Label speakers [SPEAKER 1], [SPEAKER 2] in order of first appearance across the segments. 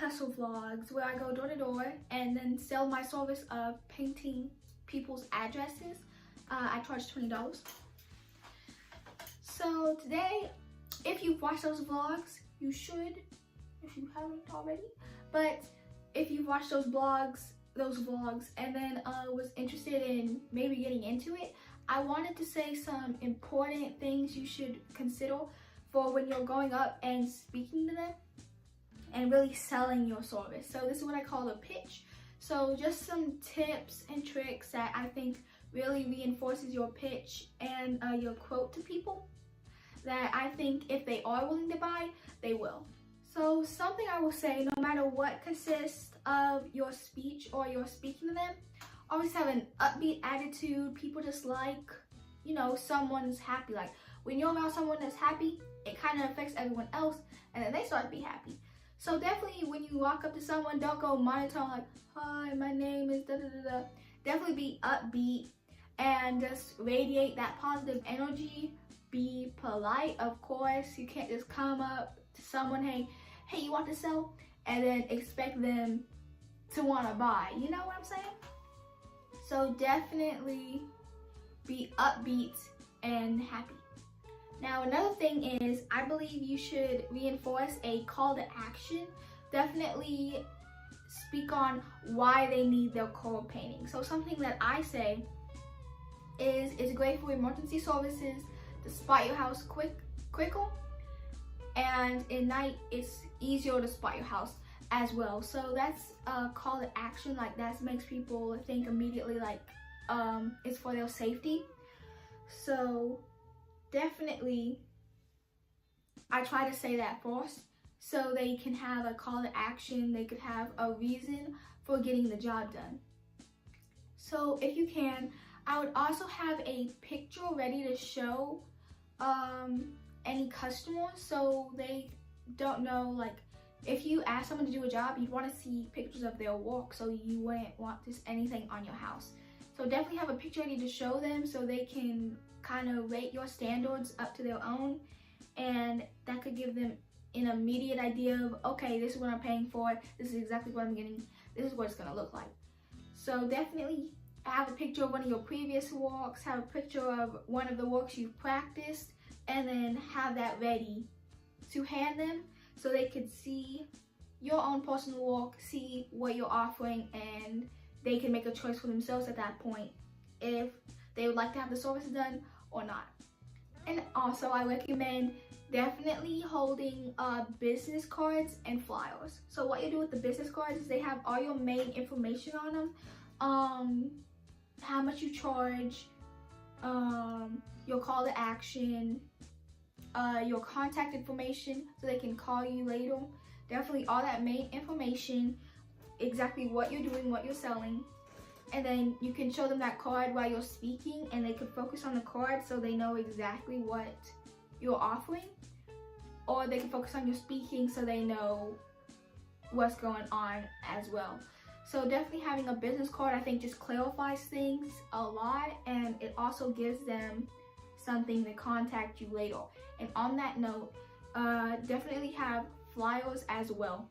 [SPEAKER 1] hustle vlogs where I go door to door and then sell my service of painting people's addresses. I charge $20. So today, if you've watched those vlogs, you should, if you haven't already, but if you've watched those vlogs and then was interested in maybe getting into it, I wanted to say some important things you should consider for when you're going up and speaking to them and really selling your service. So this is what I call a pitch. So just some tips and tricks that I think really reinforces your pitch and your quote to people that I think if they are willing to buy, they will. So something I will say, no matter what consists of your speech or you're speaking to them, always have an upbeat attitude. People just like, you know, someone's happy. Like when you're around someone that's happy, it kind of affects everyone else and then they start to be happy. So definitely when you walk up to someone, don't go monotone like, hi, my name is da da da da. Definitely be upbeat and just radiate that positive energy. Be polite, of course. You can't just come up to someone, hey, you want to sell? And then expect them to want to buy. You know what I'm saying? So definitely be upbeat and happy. Now another thing is, I believe you should reinforce a call to action. Definitely speak on why they need their core painting. So something that I say is, it's great for emergency services to spot your house quicker, and at night it's easier to spot your house as well. So that's a call to action. Like that makes people think immediately like it's for their safety. So definitely I try to say that first so they can have a call to action. They could have a reason for getting the job done. So if you can, I would also have a picture ready to show any customers, so they don't know, like if you ask someone to do a job, you'd want to see pictures of their work, so you wouldn't want just anything on your house. So definitely have a picture ready to show them so they can kind of rate your standards up to their own, and that could give them an immediate idea of, okay, this is what I'm paying for, this is exactly what I'm getting, this is what it's going to look like. So definitely have a picture of one of your previous works, have a picture of one of the works you've practiced, and then have that ready to hand them so they could see your own personal work, see what you're offering, and they can make a choice for themselves at that point if they would like to have the service done or not. And also I recommend definitely holding business cards and flyers. So what you do with the business cards is they have all your main information on them. How much you charge, your call to action, your contact information so they can call you later. Definitely all that main information, exactly what you're doing, what you're selling. And then you can show them that card while you're speaking and they can focus on the card so they know exactly what you're offering. Or they can focus on your speaking so they know what's going on as well. So definitely having a business card, I think, just clarifies things a lot, and it also gives them something to contact you later. And on that note, definitely have flyers as well.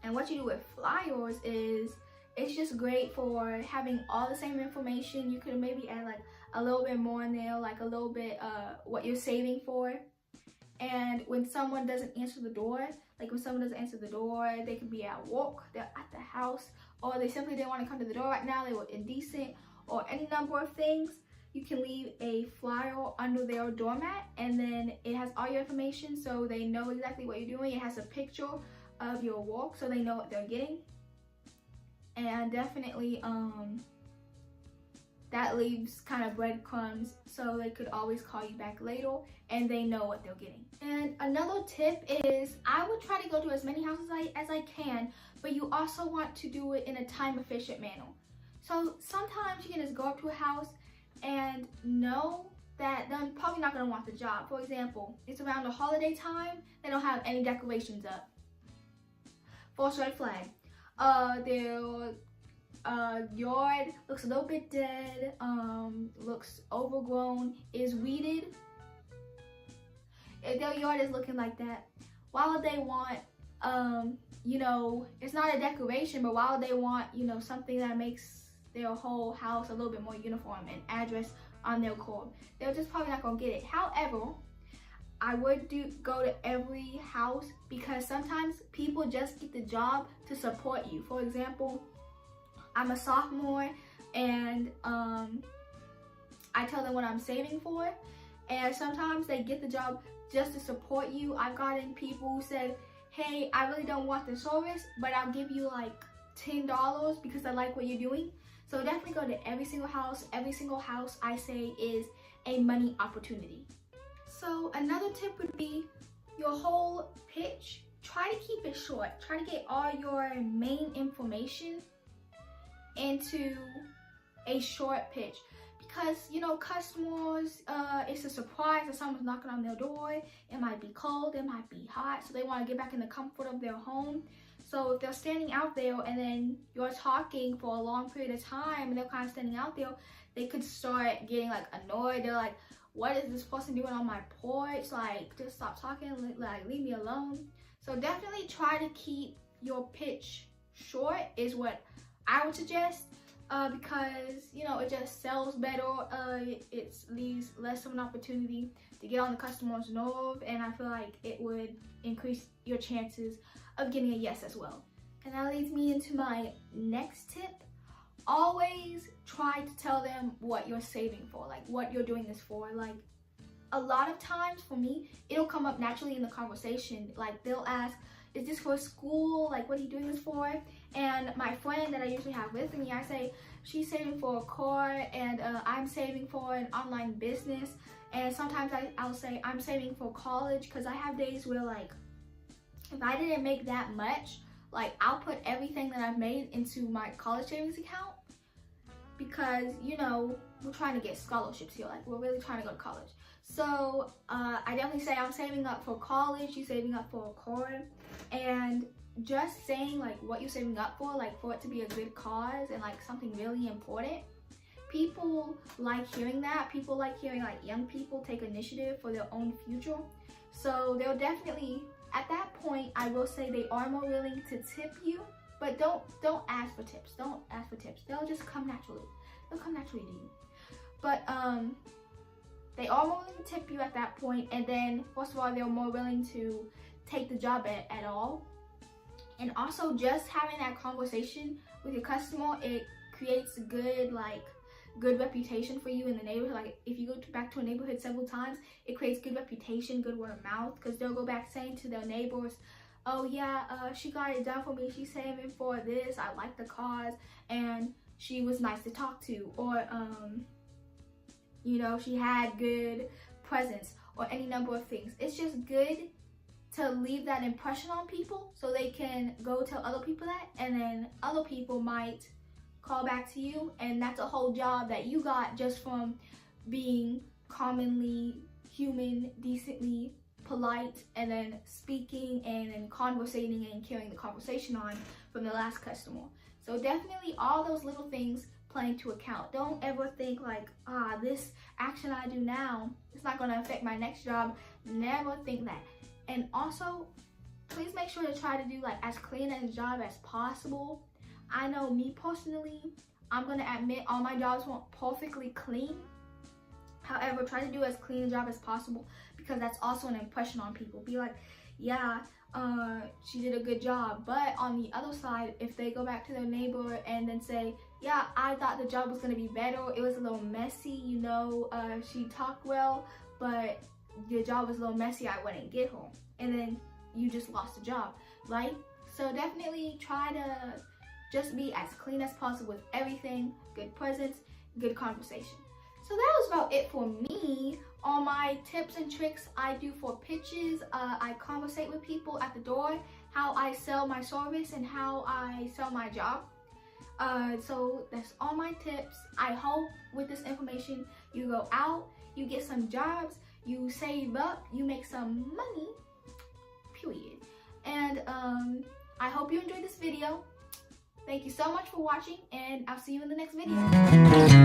[SPEAKER 1] And what you do with flyers is, it's just great for having all the same information. You could maybe add like a little bit more in there, like a little bit what you're saving for. And when someone doesn't answer the door, they could be at work, they're at the house, or they simply didn't want to come to the door right now, they were indecent, or any number of things, you can leave a flyer under their doormat, and then it has all your information so they know exactly what you're doing. It has a picture of your work so they know what they're getting. And definitely that leaves kind of breadcrumbs so they could always call you back later and they know what they're getting. And another tip is, I would try to go to as many houses as I can, but you also want to do it in a time efficient manner. So sometimes you can just go up to a house and know that they're probably not going to want the job. For example, it's around the holiday time, they don't have any decorations up. First red flag. Their yard looks a little bit dead, looks overgrown, is weeded. If their yard is looking like that, why would they want you know, it's not a decoration, but why would they want, you know, something that makes their whole house a little bit more uniform and address on their cord? They're just probably not gonna get it. However, I would go to every house, because sometimes people just get the job to support you. For example, I'm a sophomore, and I tell them what I'm saving for, and sometimes they get the job just to support you. I've gotten people who said, hey, I really don't want the service, but I'll give you like $10 because I like what you're doing. So definitely go to every single house. Every single house, I say, is a money opportunity. So another tip would be your whole pitch. Try to keep it short. Try to get all your main information into a short pitch. Because, you know, customers, it's a surprise that someone's knocking on their door. It might be cold, it might be hot, so they want to get back in the comfort of their home. So if they're standing out there and then you're talking for a long period of time and they're kind of standing out there, they could start getting like annoyed. They're like, what is this person doing on my porch? Like, just stop talking, like leave me alone. So definitely try to keep your pitch short is what I would suggest. Because, you know, it just sells better. It leaves less of an opportunity to get on the customer's nerve, and I feel like it would increase your chances of getting a yes as well. And that leads me into my next tip. Always try to tell them what you're saving for, like what you're doing this for. Like, a lot of times for me, it'll come up naturally in the conversation. Like, they'll ask, is this for school? Like, what are you doing this for? And my friend that I usually have with me, I say, she's saving for a car, and I'm saving for an online business. And sometimes I'll say I'm saving for college, because I have days where, like, if I didn't make that much, like, I'll put everything that I've made into my college savings account, because, you know, we're trying to get scholarships here. Like, we're really trying to go to college. So I definitely say I'm saving up for college, she's saving up for a car. And just saying like what you're saving up for, like for it to be a good cause and like something really important, people like hearing that. People like hearing like young people take initiative for their own future. So they'll definitely, at that point, I will say they are more willing to tip you, but don't ask for tips. Don't ask for tips. They'll just come naturally. They'll come naturally to you. But they are more willing to tip you at that point, and then first of all, they're more willing to take the job at all. And also, just having that conversation with your customer, it creates a good reputation for you in the neighborhood. Like, if you go back to a neighborhood several times, it creates good reputation, good word of mouth, because they'll go back saying to their neighbors, oh yeah, she got it done for me, she's saving for this, I like the cause, and she was nice to talk to, or you know, she had good presence, or any number of things. It's just good to leave that impression on people so they can go tell other people that, and then other people might call back to you, and that's a whole job that you got just from being commonly human, decently polite, and then speaking and then conversating and carrying the conversation on from the last customer. So definitely all those little things play into account. Don't ever think like, this action I do now, it's not gonna affect my next job. Never think that. And also, please make sure to try to do like as clean a job as possible. I know me personally, I'm gonna admit all my jobs weren't perfectly clean. However, try to do as clean a job as possible, because that's also an impression on people. Be like, yeah, she did a good job. But on the other side, if they go back to their neighbor and then say, yeah, I thought the job was gonna be better, it was a little messy, you know, she talked well, but the job was a little messy, I wouldn't get her. And then you just lost the job, right? So definitely try to just be as clean as possible with everything, good presence, good conversation. So that was about it for me. All my tips and tricks I do for pitches. I conversate with people at the door, how I sell my service, and how I sell my job. So that's all my tips. I hope with this information you go out, you get some jobs, you save up, you make some money, period. And I hope you enjoyed this video. Thank you so much for watching, and I'll see you in the next video.